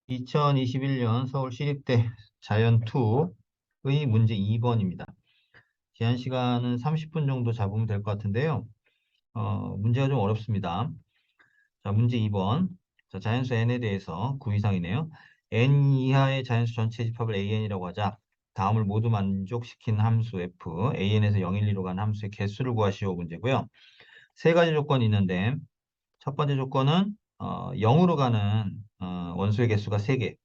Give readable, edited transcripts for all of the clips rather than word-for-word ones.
2021년 서울시립대 자연2의 문제 2번입니다. 제한 시간은 30분 정도 잡으면 될 것 같은데요. 문제가 좀 어렵습니다. 자, 문제 2번. 자, 자연수 n에 대해서 9 이상이네요. n 이하의 자연수 전체 집합을 an이라고 하자. 다음을 모두 만족시킨 함수 f, an에서 0, 1, 2로 가는 함수의 개수를 구하시오 문제고요. 세 가지 조건이 있는데 첫 번째 조건은 0으로 가는 원소의 개수가 3개.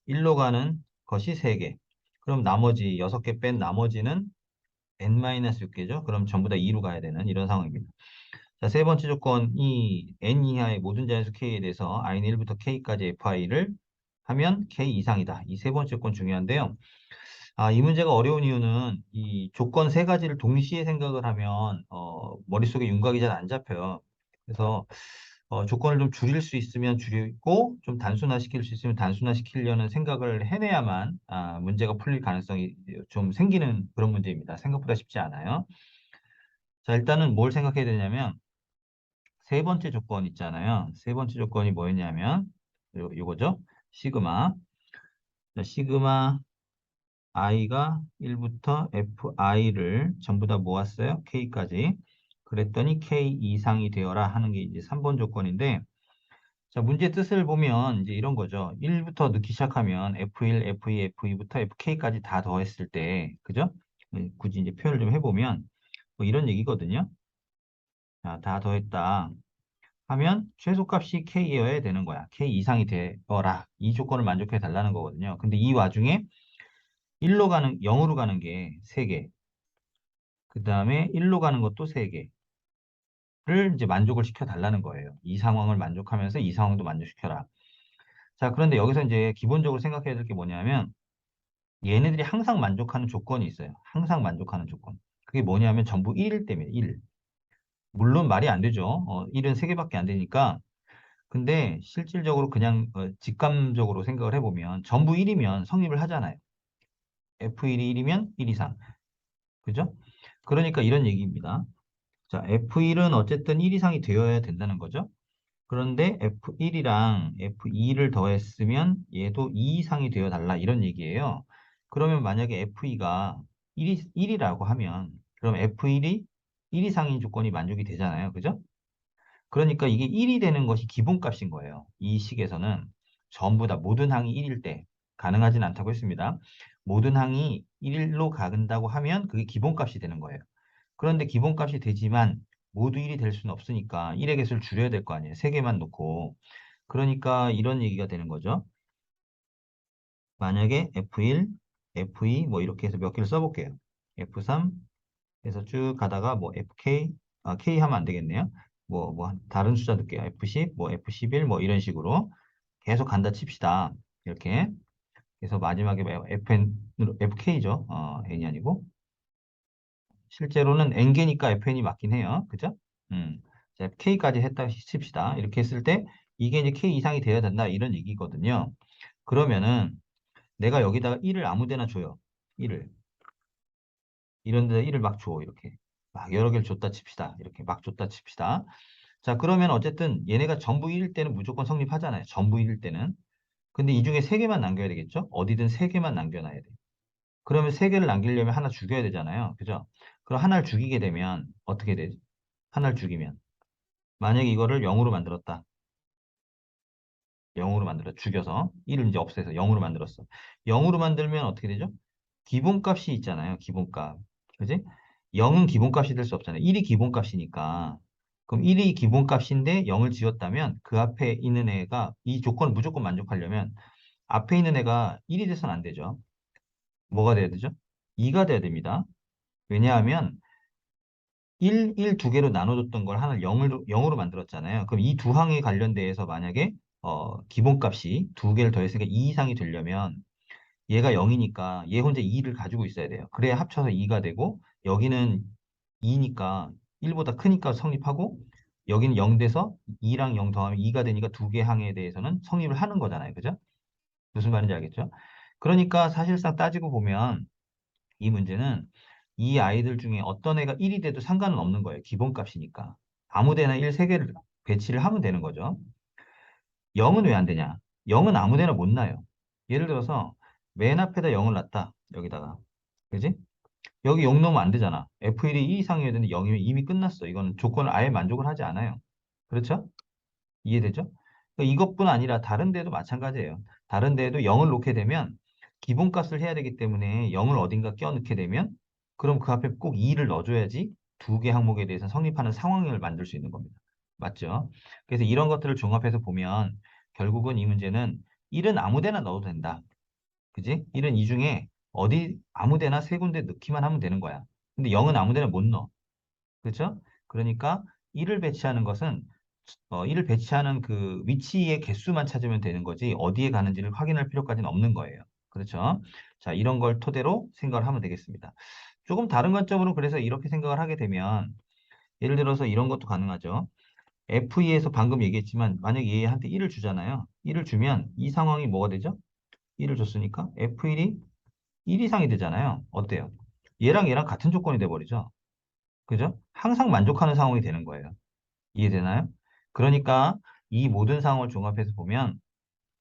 1로 가는 것이 3개. 그럼 나머지 6개 뺀 나머지는 n-6개죠. 그럼 전부 다 2로 가야 되는 이런 상황입니다. 자, 세 번째 조건이 n 이하의 모든 자연수 k에 대해서 i는 1부터 k까지 fi를 하면 k 이상이다. 이 세 번째 조건 중요한데요. 이 문제가 어려운 이유는 이 조건 세 가지를 동시에 생각을 하면 머릿속에 윤곽이 잘 안 잡혀요. 그래서 조건을 좀 줄일 수 있으면 줄이고 좀 단순화시킬 수 있으면 단순화시키려는 생각을 해내야만 문제가 풀릴 가능성이 좀 생기는 그런 문제입니다. 생각보다 쉽지 않아요. 자, 일단은 뭘 생각해야 되냐면 세 번째 조건 있잖아요. 세 번째 조건이 뭐였냐면 요거죠. 시그마. 자, 시그마 i가 1부터 fi를 전부 다 모았어요. k까지. 그랬더니 k 이상이 되어라 하는 게 이제 3번 조건인데 자, 문제 뜻을 보면 이제 이런 거죠. 1부터 넣기 시작하면 F1, F2, F2부터 FK까지 다 더했을 때, 그죠? 굳이 이제 표현을 좀 해보면 뭐 이런 얘기거든요. 자, 다 더했다 하면 최소값이 K여야 되는 거야. K 이상이 되어라. 이 조건을 만족해 달라는 거거든요. 근데 이 와중에 1로 가는, 0으로 가는 게 3개. 그 다음에 1로 가는 것도 3개. 를 이제 만족을 시켜 달라는 거예요. 이 상황을 만족하면서 이 상황도 만족시켜라. 자, 그런데 여기서 이제 기본적으로 생각해야 될 게 뭐냐면 얘네들이 항상 만족하는 조건이 있어요. 항상 만족하는 조건. 그게 뭐냐면 전부 1일 때문에 1. 물론 말이 안 되죠. 1은 3개밖에 안 되니까. 근데 실질적으로 그냥 직감적으로 생각을 해보면 전부 1이면 성립을 하잖아요. F1이 1이면 1 이상. 그죠? 그러니까 이런 얘기입니다. 자, F1은 어쨌든 1 이상이 되어야 된다는 거죠. 그런데 F1이랑 F2를 더했으면 얘도 2 이상이 되어 달라 이런 얘기예요. 그러면 만약에 F2가 1이라고 하면 그럼 F1이 1 이상인 조건이 만족이 되잖아요. 그죠? 그러니까 이게 1이 되는 것이 기본값인 거예요. 이 식에서는 전부 다 모든 항이 1일 때 가능하진 않다고 했습니다. 모든 항이 1로 가는다고 하면 그게 기본값이 되는 거예요. 그런데 기본값이 되지만 모두 1이 될 수는 없으니까 1의 개수를 줄여야 될 거 아니에요. 3개만 놓고. 그러니까 이런 얘기가 되는 거죠. 만약에 F1, F2 뭐 이렇게 해서 몇 개를 써볼게요. F3 해서 쭉 가다가 뭐 FK, K 하면 안 되겠네요. 뭐 다른 숫자 넣을게요. F10, 뭐 F11 뭐 이런 식으로 계속 간다 칩시다. 이렇게. 그래서 마지막에 FK죠. N이 아니고. 실제로는 N개니까 FN이 맞긴 해요. 그죠? 자, K까지 했다 칩시다. 이렇게 했을 때 이게 이제 K 이상이 돼야 된다 이런 얘기거든요. 그러면은 내가 여기다가 1을 아무 데나 줘요. 1을. 이런 데다 1을 막 줘. 이렇게. 막 여러 개를 줬다 칩시다. 이렇게 막 줬다 칩시다. 자, 그러면 어쨌든 얘네가 전부 1일 때는 무조건 성립하잖아요. 전부 1일 때는. 근데 이 중에 3개만 남겨야 되겠죠? 어디든 3개만 남겨놔야 돼. 그러면 3개를 남기려면 하나 죽여야 되잖아요. 그죠? 그럼 하나를 죽이게 되면 어떻게 되지? 하나를 죽이면. 만약에 이거를 0으로 만들었다. 0으로 만들어 죽여서 1을 이제 없애서 0으로 만들었어. 0으로 만들면 어떻게 되죠? 기본값이 있잖아요. 기본값. 그지? 0은 기본값이 될 수 없잖아요. 1이 기본값이니까. 그럼 1이 기본값인데 0을 지웠다면 그 앞에 있는 애가 이 조건을 무조건 만족하려면 앞에 있는 애가 1이 돼서는 안 되죠. 뭐가 돼야 되죠? 2가 돼야 됩니다. 왜냐하면 1 두 개로 나눠줬던 걸 하나를 0으로 만들었잖아요. 그럼 이 두 항에 관련돼서 만약에 기본값이 두 개를 더했으니까 2 이상이 되려면 얘가 0이니까 얘 혼자 2를 가지고 있어야 돼요. 그래야 합쳐서 2가 되고 여기는 2니까 1보다 크니까 성립하고 여기는 0 돼서 2랑 0 더하면 2가 되니까 두 개 항에 대해서는 성립을 하는 거잖아요. 그죠? 무슨 말인지 알겠죠? 그러니까 사실상 따지고 보면 이 문제는 이 아이들 중에 어떤 애가 1이 돼도 상관은 없는 거예요. 기본값이니까. 아무 데나 1 3개를 배치를 하면 되는 거죠. 0은 왜 안 되냐? 0은 아무 데나 못 놔요. 예를 들어서 맨 앞에다 0을 놨다. 여기다가. 그지? 여기 0 넣으면 안 되잖아. F1이 2 이상이어야 되는데 0이면 이미 끝났어. 이건 조건을 아예 만족을 하지 않아요. 그렇죠? 이해되죠? 그러니까 이것뿐 아니라 다른 데도 마찬가지예요. 다른 데에도 0을 놓게 되면 기본값을 해야 되기 때문에 0을 어딘가 껴넣게 되면 그럼 그 앞에 꼭 2를 넣어줘야지 두 개 항목에 대해서 성립하는 상황을 만들 수 있는 겁니다. 맞죠? 그래서 이런 것들을 종합해서 보면 결국은 이 문제는 1은 아무 데나 넣어도 된다. 그지? 1은 이 중에 어디 아무 데나 세 군데 넣기만 하면 되는 거야. 근데 0은 아무 데나 못 넣어. 그렇죠? 그러니까 1을 배치하는 것은 1을 배치하는 그 위치의 개수만 찾으면 되는 거지 어디에 가는지를 확인할 필요까지는 없는 거예요. 그렇죠? 자, 이런 걸 토대로 생각을 하면 되겠습니다. 조금 다른 관점으로 그래서 이렇게 생각을 하게 되면 예를 들어서 이런 것도 가능하죠. F2에서 방금 얘기했지만 만약에 얘한테 1을 주잖아요. 1을 주면 이 상황이 뭐가 되죠? 1을 줬으니까 F1이 1 이상이 되잖아요. 어때요? 얘랑 얘랑 같은 조건이 돼버리죠. 그죠? 항상 만족하는 상황이 되는 거예요. 이해되나요? 그러니까 이 모든 상황을 종합해서 보면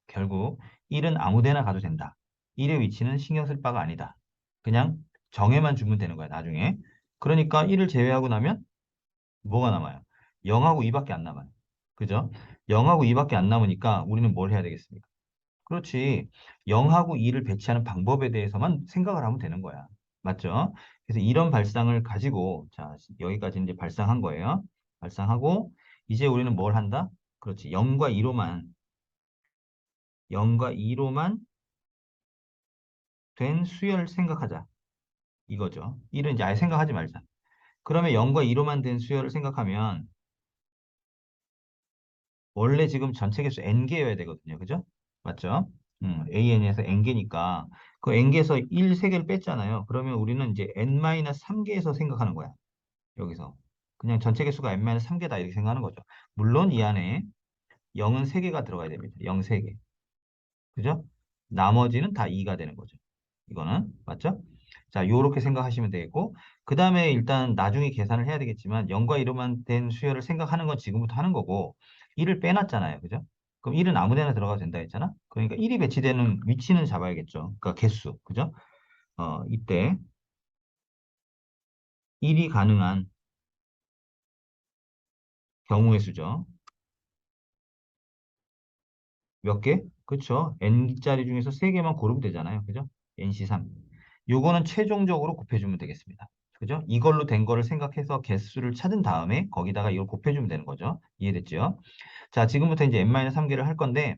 결국 1은 아무 데나 가도 된다. 1의 위치는 신경 쓸 바가 아니다. 그냥 정해만 주면 되는 거야, 나중에. 그러니까 1을 제외하고 나면 뭐가 남아요? 0하고 2밖에 안 남아요. 그죠? 0하고 2밖에 안 남으니까 우리는 뭘 해야 되겠습니까? 그렇지. 0하고 2를 배치하는 방법에 대해서만 생각을 하면 되는 거야. 맞죠? 그래서 이런 발상을 가지고, 자, 여기까지 이제 발상한 거예요. 발상하고, 이제 우리는 뭘 한다? 그렇지. 0과 2로만 된 수열을 생각하자. 이거죠. 1은 이제 아예 생각하지 말자. 그러면 0과 2로만 된 수열을 생각하면, 원래 지금 전체 개수 n개여야 되거든요. 그죠? 맞죠? AN에서 n개니까 그 n개에서 1, 3개를 뺐잖아요. 그러면 우리는 이제 n-3개에서 생각하는 거야. 여기서. 그냥 전체 개수가 n-3개다 이렇게 생각하는 거죠. 물론 이 안에 0은 3개가 들어가야 됩니다. 0, 3개. 그죠? 나머지는 다 2가 되는 거죠. 이거는 맞죠? 자, 요렇게 생각하시면 되겠고 그 다음에 일단 나중에 계산을 해야 되겠지만 0과 1로만 된 수열을 생각하는 건 지금부터 하는 거고 1을 빼놨잖아요. 그죠? 그럼 1은 아무 데나 들어가도 된다 했잖아? 그러니까 1이 배치되는 위치는 잡아야겠죠. 그러니까 개수. 그죠? 이때 1이 가능한 경우의 수죠. 몇 개? 그쵸? n짜리 중에서 3개만 고르면 되잖아요. 그죠? nc3. 요거는 최종적으로 곱해주면 되겠습니다. 그죠? 이걸로 된 거를 생각해서 개수를 찾은 다음에 거기다가 이걸 곱해주면 되는 거죠. 이해됐죠? 자, 지금부터 이제 n-3개를 할 건데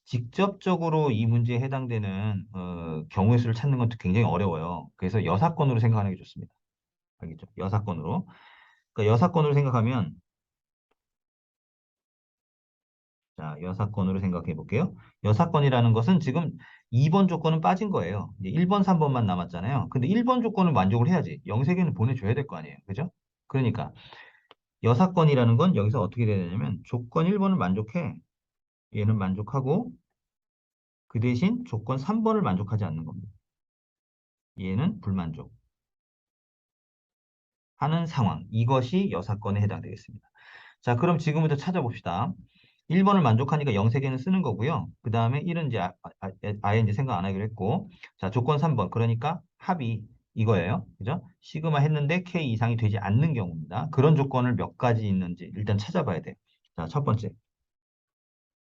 직접적으로 이 문제에 해당되는 경우의 수를 찾는 건 굉장히 어려워요. 그래서 여사건으로 생각하는 게 좋습니다. 알겠죠? 여사건으로. 그러니까 여사건으로 생각하면 자, 여사건으로 생각해 볼게요. 여사건이라는 것은 지금 2번 조건은 빠진 거예요. 이제 1번, 3번만 남았잖아요. 근데 1번 조건을 만족을 해야지. 영세계는 보내줘야 될 거 아니에요. 그죠? 그러니까 여사건이라는 건 여기서 어떻게 돼야 되냐면 조건 1번을 만족해. 얘는 만족하고 그 대신 조건 3번을 만족하지 않는 겁니다. 얘는 불만족. 하는 상황. 이것이 여사건에 해당되겠습니다. 자, 그럼 지금부터 찾아봅시다. 1번을 만족하니까 0세개는 쓰는 거고요. 그 다음에 1은 이제 아예 이제 생각 안 하기로 했고. 자, 조건 3번. 그러니까 합이 이거예요. 그죠? 시그마 했는데 K 이상이 되지 않는 경우입니다. 그런 조건을 몇 가지 있는지 일단 찾아봐야 돼요. 자, 첫 번째.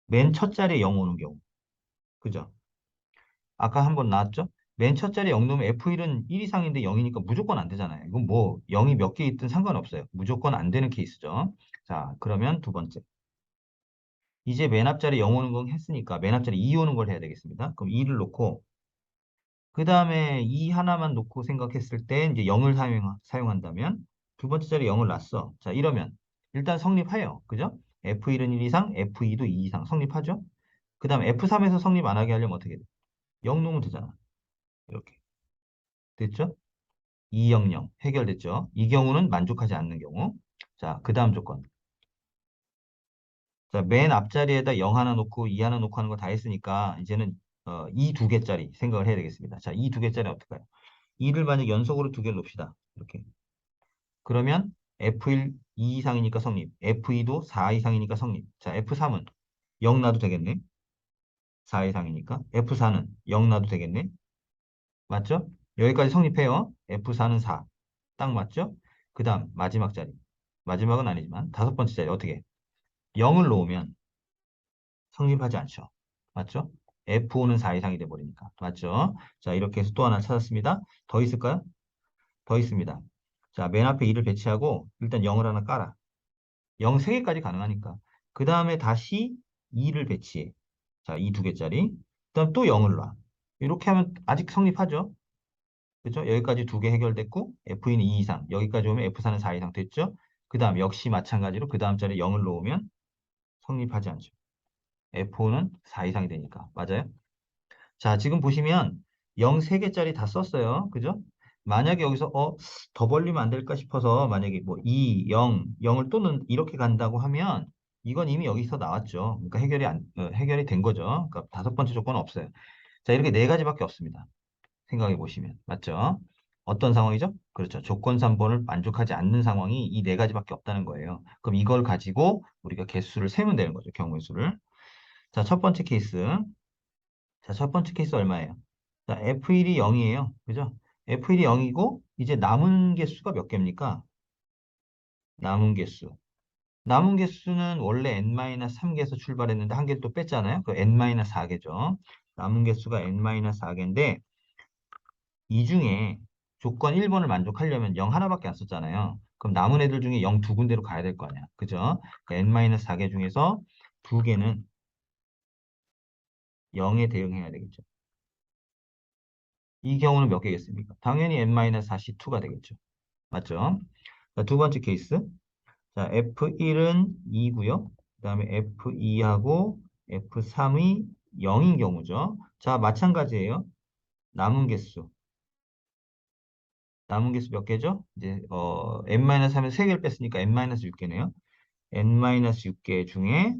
맨 첫 자리에 0 오는 경우. 그죠? 아까 한 번 나왔죠? 맨 첫 자리에 0 넣으면 F1은 1 이상인데 0이니까 무조건 안 되잖아요. 이건 뭐 0이 몇 개 있든 상관없어요. 무조건 안 되는 케이스죠. 자, 그러면 두 번째. 이제 맨 앞자리 0 오는 건 했으니까 맨 앞자리 2 오는 걸 해야 되겠습니다. 그럼 2를 놓고 그 다음에 2 하나만 놓고 생각했을 때 이제 0을 사용한다면 두 번째 자리 0을 놨어. 자, 이러면 일단 성립해요. 그죠? F1은 1 이상, F2도 2 이상 성립하죠? 그 다음에 F3에서 성립 안 하게 하려면 어떻게 돼? 0 놓으면 되잖아. 이렇게. 됐죠? 200 해결됐죠? 이 경우는 만족하지 않는 경우. 자, 그 다음 조건. 자, 맨 앞자리에다 0 하나 놓고 2 하나 놓고 하는 거 다 했으니까 이제는 이 두 개짜리 생각을 해야 되겠습니다. 자, 이 두 개짜리 어떨까요? 2를 만약 연속으로 두 개를 놓읍시다. 이렇게. 그러면 F1 2 이상이니까 성립. F2도 4 이상이니까 성립. 자, F3은 0 놔도 되겠네. 4 이상이니까. F4는 0 놔도 되겠네. 맞죠? 여기까지 성립해요. F4는 4. 딱 맞죠? 그 다음 마지막 자리. 마지막은 아니지만 다섯 번째 자리 어떻게? 0을 놓으면 성립하지 않죠. 맞죠? F5는 4 이상이 돼버리니까. 맞죠? 자, 이렇게 해서 또 하나 찾았습니다. 더 있을까요? 더 있습니다. 자, 맨 앞에 2를 배치하고 일단 0을 하나 깔아. 0 3개까지 가능하니까. 그 다음에 다시 2를 배치해. 자, 이 두 개짜리. 그다음 또 0을 놔. 이렇게 하면 아직 성립하죠? 그죠? 여기까지 두 개 해결됐고 F는 2 이상. 여기까지 오면 F4는 4 이상 됐죠? 그 다음 역시 마찬가지로 그 다음 자리에 0을 놓으면 성립하지 않죠. F5는 4 이상이 되니까. 맞아요? 자, 지금 보시면 0 3개짜리 다 썼어요. 그죠? 만약에 여기서 더 벌리면 안 될까 싶어서 만약에 뭐 2, 0, 0을 또는 이렇게 간다고 하면 이건 이미 여기서 나왔죠. 그러니까 해결이 된 거죠. 그러니까 다섯 번째 조건은 없어요. 자, 이렇게 네 가지밖에 없습니다. 생각해 보시면. 맞죠? 어떤 상황이죠? 그렇죠. 조건 3번을 만족하지 않는 상황이 이 네 가지밖에 없다는 거예요. 그럼 이걸 가지고 우리가 개수를 세면 되는 거죠. 경우의 수를. 자, 첫 번째 케이스. 자, 첫 번째 케이스 얼마예요? 자, F1이 0이에요. 그죠? F1이 0이고, 이제 남은 개수가 몇 개입니까? 남은 개수. 남은 개수는 원래 n-3개에서 출발했는데 한 개를 또 뺐잖아요. 그 n-4개죠. 남은 개수가 n-4개인데, 이 중에 조건 1번을 만족하려면 0 하나밖에 안 썼잖아요. 그럼 남은 애들 중에 0 두 군데로 가야 될 거 아니야. 그죠? n-4개 중에서 두 개는 0에 대응해야 되겠죠. 이 경우는 몇 개겠습니까? 당연히 n-4C2가 되겠죠. 맞죠? 자, 두 번째 케이스. 자, F1은 2고요. 그 다음에 F2하고 F3이 0인 경우죠. 자, 마찬가지예요. 남은 개수. 남은 개수 몇 개죠? 이제 n-3에 3개를 뺐으니까 n-6개네요. n-6개 중에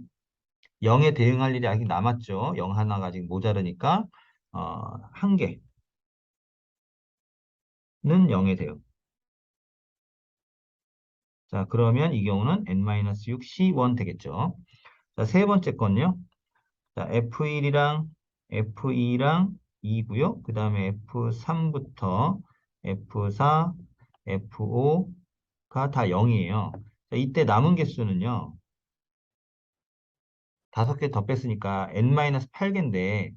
0에 대응할 일이 아직 남았죠. 0 하나가 아직 모자르니까 한 개는 0에 대응. 자, 그러면 이 경우는 n-6 C1 되겠죠. 자, 세 번째 건요. 자, F1이랑 F2랑 2고요. 그 다음에 F3부터 F4, F5가 다 0이에요. 자, 이때 남은 개수는요. 다섯 개 더 뺐으니까 n-8개인데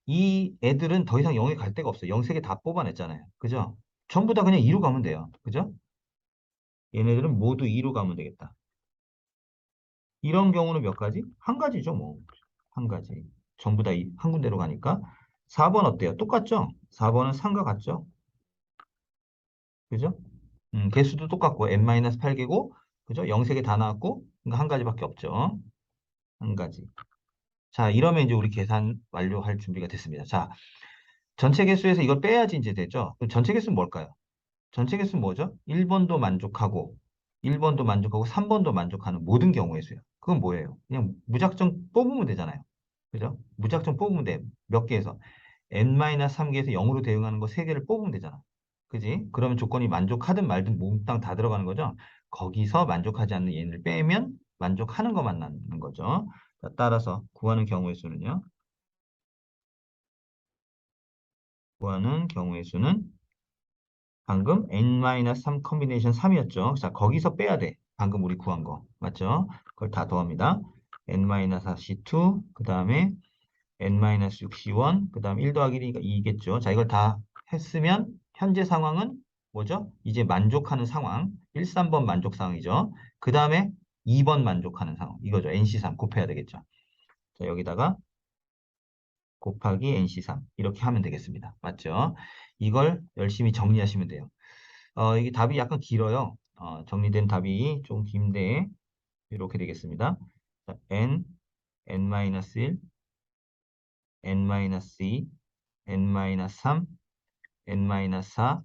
이 애들은 더 이상 0에 갈 데가 없어요. 0 3개 다 뽑아냈잖아요. 그죠? 전부 다 그냥 2로 가면 돼요. 그죠? 얘네들은 모두 2로 가면 되겠다. 이런 경우는 몇 가지? 한 가지죠, 뭐. 한 가지. 전부 다 한 군데로 가니까. 4번 어때요? 똑같죠? 4번은 3과 같죠? 그죠? 개수도 똑같고, n-8개고, 그죠? 0, 3개 다 나왔고, 그러니까 한 가지밖에 없죠. 한 가지. 자, 이러면 이제 우리 계산 완료할 준비가 됐습니다. 자, 전체 개수에서 이걸 빼야지 이제 되죠? 그럼 전체 개수는 뭘까요? 전체 개수는 뭐죠? 1번도 만족하고, 1번도 만족하고, 3번도 만족하는 모든 경우의 수요. 그건 뭐예요? 그냥 무작정 뽑으면 되잖아요. 그죠? 무작정 뽑으면 돼. 몇 개에서. n-3개에서 0으로 대응하는 거 3개를 뽑으면 되잖아. 그지? 그러면 조건이 만족하든 말든 몽땅 다 들어가는 거죠. 거기서 만족하지 않는 얘를 빼면 만족하는 것만 남는 거죠. 자, 따라서 구하는 경우의 수는요. 구하는 경우의 수는 방금 n-3 컨비네이션 3이었죠. 자, 거기서 빼야 돼. 방금 우리 구한 거. 맞죠? 그걸 다 더합니다. n-4c2, 그 다음에 n-6c1, 그 다음 1 더하기 1이니까 2겠죠. 자, 이걸 다 했으면 현재 상황은 뭐죠? 이제 만족하는 상황. 1, 3번 만족 상황이죠. 그 다음에 2번 만족하는 상황. 이거죠. NC3 곱해야 되겠죠. 자, 여기다가 곱하기 NC3 이렇게 하면 되겠습니다. 맞죠? 이걸 열심히 정리하시면 돼요. 이게 답이 약간 길어요. 정리된 답이 좀 긴데 이렇게 되겠습니다. 자, n-1, n-2, n-3, n-4,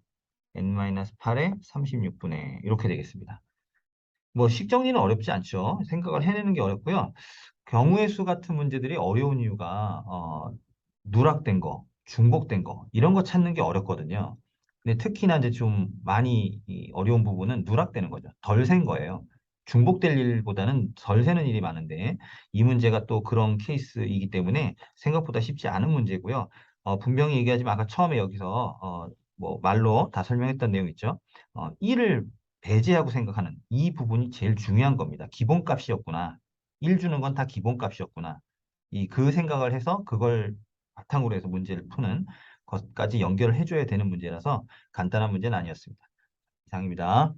n-8의 36분의 이렇게 되겠습니다. 뭐 식정리는 어렵지 않죠. 생각을 해내는 게 어렵고요. 경우의 수 같은 문제들이 어려운 이유가 누락된 거, 중복된 거 이런 거 찾는 게 어렵거든요. 근데 특히나 이제 좀 많이 이 어려운 부분은 누락되는 거죠. 덜 센 거예요. 중복될 일보다는 덜 새는 일이 많은데 이 문제가 또 그런 케이스이기 때문에 생각보다 쉽지 않은 문제고요. 분명히 얘기하지만 아까 처음에 여기서 뭐 말로 다 설명했던 내용 있죠. 1을 배제하고 생각하는 이 부분이 제일 중요한 겁니다. 기본값이었구나. 1 주는 건 다 기본값이었구나. 그 생각을 해서 그걸 바탕으로 해서 문제를 푸는 것까지 연결을 해줘야 되는 문제라서 간단한 문제는 아니었습니다. 이상입니다.